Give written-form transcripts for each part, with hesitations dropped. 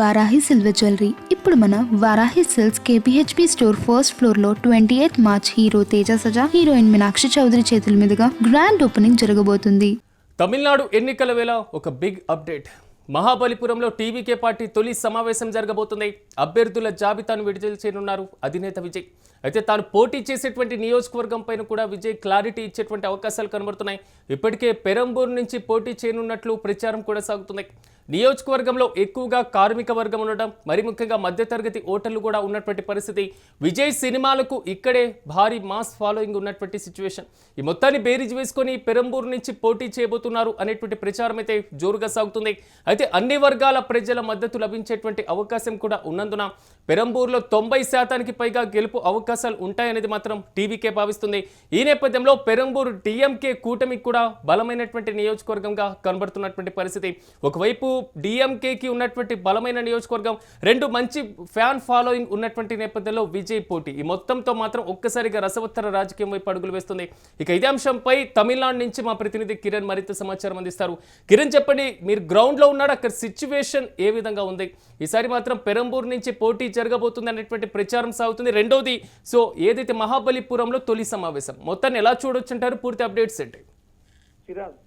Varahi silver jewellery ఇప్పుడు మన Varahi silks KPHB store first floor లో 28 March hero Teja Sajja heroine Meenakshi Chaudhary చేతుల మీదుగా గ్రాండ్ ఓపెనింగ్ జరగబోతుంది. తమిళనాడు ఎన్నికల వేళ ఒక బిగ్ అప్డేట్. మహాబలిపురంలో టీవీకే పార్టీ తొలి సమావేశం జరగబోతుంది. అభ్యర్థుల జాబితాను విడుదల చేయనున్నారు అధినేత విజయ్. అయితే తాను పోటీ చేసేటువంటి నియోజకవర్గం పైన కూడా విజయ్ క్లారిటీ ఇచ్చేటువంటి అవకాశాలు కనబడుతున్నాయి. ఇప్పటికే పెరంబూరు నుంచి పోటీ చేయనున్నట్లు ప్రచారం కూడా సాగుతుంది. నియోజకవర్గంలో ఎక్కువగా కార్మిక వర్గం ఉండడం, మరి ముఖ్యంగా మధ్యతరగతి ఓటర్లు కూడా ఉన్నటువంటి పరిస్థితి. విజయ్ సినిమాలకు ఇక్కడే భారీ మాస్ ఫాలోయింగ్ ఉన్నటువంటి సిచ్యువేషన్. ఈ మొత్తాన్ని బేరీజ్ వేసుకొని పెరంబూరు నుంచి పోటీ చేయబోతున్నారు అనేటువంటి ప్రచారం అయితే జోరుగా సాగుతుంది. అయితే అన్ని వర్గాల ప్రజల మద్దతు లభించేటువంటి అవకాశం కూడా ఉన్నందున పెరంబూరులో 90% పైగా గెలుపు అవకాశాలు ఉంటాయనేది మాత్రం టీవీకే భావిస్తుంది. ఈ నేపథ్యంలో పెరంబూరు డిఎంకే కూటమికి కూడా బలమైనటువంటి నియోజకవర్గంగా కనబడుతున్నటువంటి పరిస్థితి. ఒకవైపు డిఎంకేకి ఉన్నటువంటి బలమైన నియోజకవర్గం, రెండు మంచి ఫ్యాన్ ఫాలోయింగ్ ఉన్నటువంటి నేపథ్యంలో విజయ్ పోటీ. ఈ మొత్తంతో మాత్రం ఒక్కసారిగా రసవత్తర రాజకీయం వైపు అడుగులు వేస్తుంది. ఇక ఇదే అంశంపై తమిళనాడు నుంచి మా ప్రతినిధి కిరణ్ మరింత సమాచారం అందిస్తారు. కిరణ్, చెప్పండి, మీరు గ్రౌండ్లో ఉన్నాడు, అక్కడ సిచ్యువేషన్ ఏ విధంగా ఉంది? ఈసారి మాత్రం పెరంబూరు నుంచి పోటీ జరగబోతుంది అనేటువంటి ప్రచారం సాగుతుంది. రెండోది, సో ఏదైతే మహాబలిపురంలో తొలి సమావేశం, మొత్తాన్ని ఎలా చూడొచ్చు అంటారు? పూర్తి అప్డేట్స్ ఏంటి?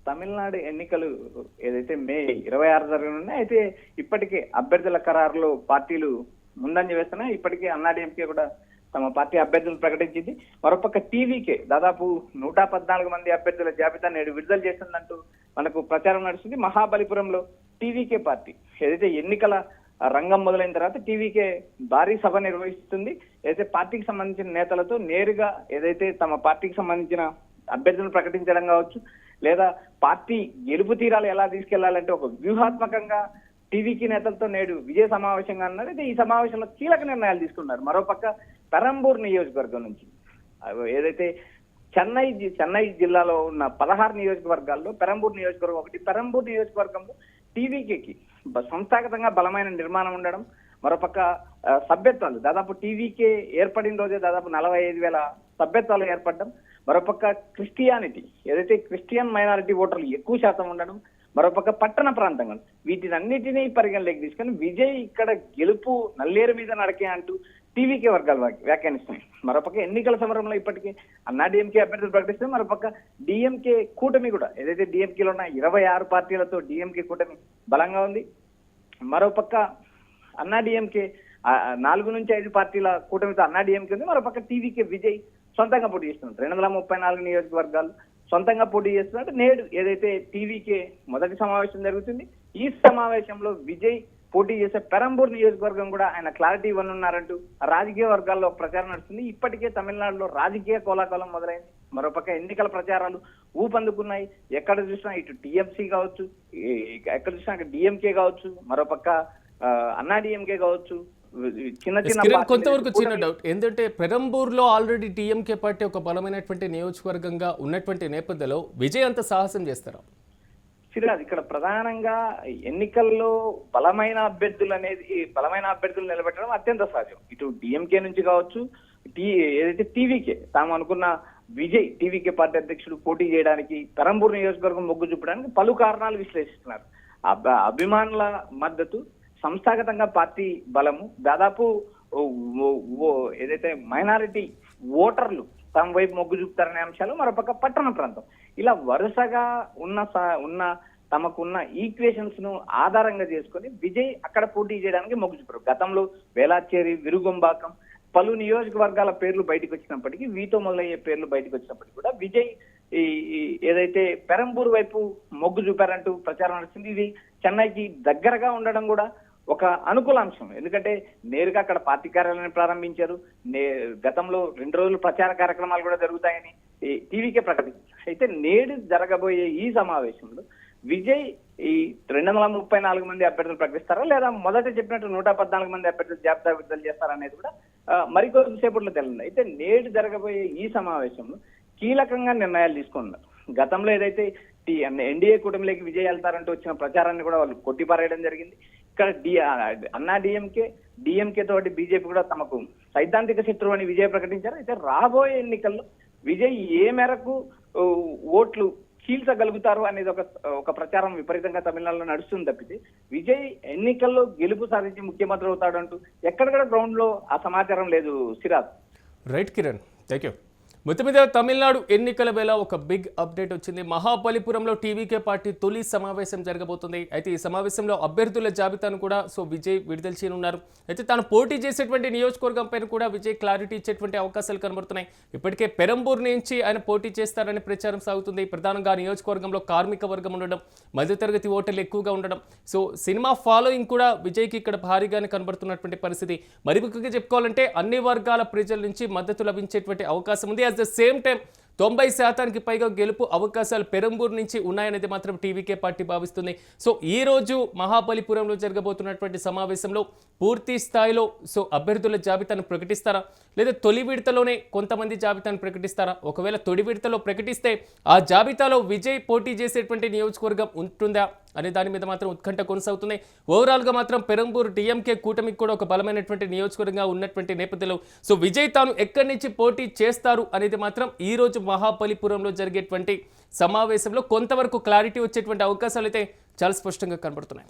తమిళనాడు ఎన్నికలు ఏదైతే మే 26 జరగనున్నాయి. అయితే ఇప్పటికే అభ్యర్థుల ఖరారులో పార్టీలు ముందంజ వేస్తున్నాయి. ఇప్పటికే అన్నాడీఎంకే కూడా తమ పార్టీ అభ్యర్థులను ప్రకటించింది. మరోపక్క టీవీకే దాదాపు 114 మంది అభ్యర్థుల జాబితా నేడు విడుదల చేస్తుందంటూ మనకు ప్రచారం నడుస్తుంది. మహాబలిపురంలో టీవీకే పార్టీ ఏదైతే ఎన్నికల రంగం మొదలైన తర్వాత టీవీకే భారీ సభ నిర్వహిస్తుంది. ఏదైతే పార్టీకి సంబంధించిన నేతలతో నేరుగా ఏదైతే తమ పార్టీకి సంబంధించిన అభ్యర్థులను ప్రకటించడం కావచ్చు, లేదా పార్టీ గెలుపు తీరాలు ఎలా తీసుకెళ్లాలంటే ఒక వ్యూహాత్మకంగా టీవీకి నేతలతో నేడు విజయ సమావేశంగా అన్నారు. అయితే ఈ సమావేశంలో కీలక నిర్ణయాలు తీసుకున్నారు. మరోపక్క పెరంబూరు నియోజకవర్గం నుంచి ఏదైతే చెన్నై జిల్లాలో ఉన్న 16 నియోజకవర్గాల్లో పెరంబూరు నియోజకవర్గం ఒకటి. పెరంబూరు నియోజకవర్గంలో టీవీకేకి సంస్థాగతంగా బలమైన నిర్మాణం ఉండడం, మరోపక్క సభ్యత్వాలు దాదాపు టీవీకే ఏర్పడిన రోజే దాదాపు 45,000 సభ్యత్వాలు ఏర్పడడం, మరోపక్క క్రిస్టియానిటీ ఏదైతే క్రిస్టియన్ మైనారిటీ ఓటర్లు ఎక్కువ శాతం ఉండడం, మరోపక్క పట్టణ ప్రాంతంగా వీటినన్నిటినీ పరిగణలోకి తీసుకొని విజయ్ ఇక్కడ గెలుపు నల్లేరు మీద నడకే అంటూ టీవీకే వర్గాలు వ్యాఖ్యానిస్తున్నాయి. మరోపక్క ఎన్నికల సమరంలో ఇప్పటికే అన్నాడీఎంకే అభ్యర్థులు ప్రకటిస్తుంది. మరోపక్క డిఎంకే కూటమి కూడా ఏదైతే డిఎంకేలో ఉన్న 26 పార్టీలతో డిఎంకే కూటమి బలంగా ఉంది. మరోపక్క అన్నాడీఎంకే 4 నుంచి 5 పార్టీల కూటమితో అన్నాడీఎంకే ఉంది. మరోపక్క టీవీకే విజయ్ సొంతంగా పోటీ చేస్తున్నారు. 234 నియోజకవర్గాలు సొంతంగా పోటీ చేస్తున్నారు. నేడు ఏదైతే టీవీకే మొదటి సమావేశం జరుగుతుంది, ఈ సమావేశంలో విజయ్ పోటీ చేసే పెరంబూరు నియోజకవర్గం కూడా ఆయన క్లారిటీ ఇవ్వనున్నారంటూ రాజకీయ వర్గాల్లో ప్రచారం నడుస్తుంది. ఇప్పటికే తమిళనాడులో రాజకీయ కోలాహలం మొదలైంది. మరోపక్క ఎన్నికల ప్రచారాలు ఊపందుకున్నాయి. ఎక్కడ చూసినా ఇటు టీఎంసీ కావచ్చు, ఎక్కడ చూసినా అక్కడ డిఎంకే కావచ్చు, మరోపక్క అన్నాడీఎంకే కావచ్చు, కొంతవరకు చిన్న డౌట్ ఏంటంటే పెరంబూరులో ఆల్రెడీ టీఎంకే పార్టీ ఒక బలమైనటువంటి నియోజకవర్గంగా ఉన్నటువంటి నేపథ్యంలో విజయ్ అంత సాహసం చేస్తారా? సిరాజ్, ఇక్కడ ప్రధానంగా ఎన్నికల్లో బలమైన అభ్యర్థులు నిలబెట్టడం అత్యంత సహజం. ఇటు డిఎంకే నుంచి కావచ్చు, ఏదైతే టీవీకే తాము అనుకున్న విజయ్ టీవీకే పార్టీ అధ్యక్షుడు పోటీ చేయడానికి పెరంబూరు నియోజకవర్గం మొగ్గు చూపడానికి పలు కారణాలు విశ్లేషిస్తున్నారు. అభిమానుల మద్దతు, సంస్థాగతంగా పార్టీ బలము, దాదాపు ఏదైతే మైనారిటీ ఓటర్లు తమ వైపు మొగ్గు చూపుతారనే అంశాలు, మరోపక్క పట్టణ ప్రాంతం, ఇలా వరుసగా ఉన్న తమకున్న ఈక్వేషన్స్ ను ఆధారంగా చేసుకుని విజయ్ అక్కడ పోటీ చేయడానికి మొగ్గు చూపారు. గతంలో వేలాచేరి, విరుగొంబాకం పలు నియోజకవర్గాల పేర్లు బయటకు వచ్చినప్పటికీ, వీతో మొదలయ్యే పేర్లు బయటకు వచ్చినప్పటికీ కూడా విజయ్ ఏదైతే పెరంబూరు వైపు మొగ్గు చూపారంటూ ప్రచారం నడుస్తుంది. ఇది చెన్నైకి దగ్గరగా ఉండడం కూడా ఒక అనుకూల అంశం. ఎందుకంటే నేరుగా అక్కడ పార్టీ కార్యాలయాన్ని ప్రారంభించారు. గతంలో 2 రోజులు ప్రచార కార్యక్రమాలు కూడా జరుగుతాయని టీవీకే ప్రకటించారు. అయితే నేడు జరగబోయే ఈ సమావేశంలో విజయ్ ఈ 234 మంది అభ్యర్థులు ప్రకటిస్తారా, లేదా మొదట చెప్పినట్టు 114 మంది అభ్యర్థులు జాబితా విడుదల చేస్తారనేది కూడా మరికొద్దిసేపట్లో తెలియదు. అయితే నేడు జరగబోయే ఈ సమావేశంలో కీలకంగా నిర్ణయాలు తీసుకున్నారు. గతంలో ఏదైతే ఎన్డీఏ కూటమిలోకి విజయ్ వెళ్తారంటూ వచ్చిన ప్రచారాన్ని కూడా వాళ్ళు కొట్టిపారేయడం జరిగింది. ఇక్కడ అన్నా డిఎంకే తోటి బీజేపీ కూడా తమకు సైద్ధాంతిక శత్రువు అని విజయ్ ప్రకటించారు. అయితే రాబోయే ఎన్నికల్లో విజయ్ ఏ మేరకు ఓట్లు చీల్చగలుగుతారు అనేది ఒక ప్రచారం విపరీతంగా తమిళనాడులో నడుస్తుంది తప్పితే విజయ్ ఎన్నికల్లో గెలుపు సాధించి ముఖ్యమంత్రి అవుతాడంటూ ఎక్కడెక్కడ గ్రౌండ్ లో ఆ సమాచారం లేదు Siraj. Right Kiran, thank you. మొత్తం మీద తమిళనాడు ఎన్నికల వేళ ఒక బిగ్ అప్డేట్ వచ్చింది. మహాబలిపురంలో టీవీకే పార్టీ తొలి సమావేశం జరగబోతుంది. అయితే ఈ సమావేశంలో అభ్యర్థుల జాబితాను కూడా విజయ్ విడుదల చేయనున్నారు. అయితే తాను పోటీ చేసేటువంటి నియోజకవర్గం పైన కూడా విజయ్ క్లారిటీ ఇచ్చేటువంటి అవకాశాలు కనబడుతున్నాయి. ఇప్పటికే పెరంబూర్ నుంచి ఆయన పోటీ చేస్తారని ప్రచారం సాగుతుంది. ప్రధానంగా నియోజకవర్గంలో కార్మిక వర్గం ఉండడం, మధ్యతరగతి ఓటర్లు ఎక్కువగా ఉండడం, సినిమా ఫాలోయింగ్ కూడా విజయ్కి ఇక్కడ భారీగానే కనబడుతున్నటువంటి పరిస్థితి. మరి ముఖ్యంగా చెప్పుకోవాలంటే అన్ని వర్గాల ప్రజల నుంచి మద్దతు లభించేటువంటి అవకాశం ఉంది. అట్ ద సేమ్ టైం 90% పైగా గెలుపు అవకాశాలు పెరంబూర్ నుంచి ఉన్నాయనేది మాత్రం టీవీకే పార్టీ భావిస్తుంది. ఈ రోజు మహాబలిపురంలో జరగబోతున్నటువంటి సమావేశంలో పూర్తి స్థాయిలో అభ్యర్థుల జాబితాను ప్రకటిస్తారా, లేదా తొలి విడతలోనే కొంతమంది జాబితాను ప్రకటిస్తారా? ఒకవేళ తొలి విడతలో ప్రకటిస్తే ఆ జాబితాలో విజయ్ పోటీ చేసేటువంటి నియోజకవర్గం ఉంటుందా అనే దాని మీద మాత్రం ఉత్కంఠ కొనసాగుతుంది. ఓవరాల్గా మాత్రం పెరంబూర్ డిఎంకే కూటమికి కూడా ఒక బలమైనటువంటి నియోజకవర్గంగా ఉన్నటువంటి నేపథ్యంలో విజయ్ తాను ఎక్కడి నుంచి పోటీ చేస్తారు అనేది మాత్రం ఈ రోజు మహాబలిపురంలో జరిగేటువంటి సమావేశంలో కొంతవరకు క్లారిటీ వచ్చేటువంటి అవకాశాలు అయితే చాలా స్పష్టంగా కనబడుతున్నాయి.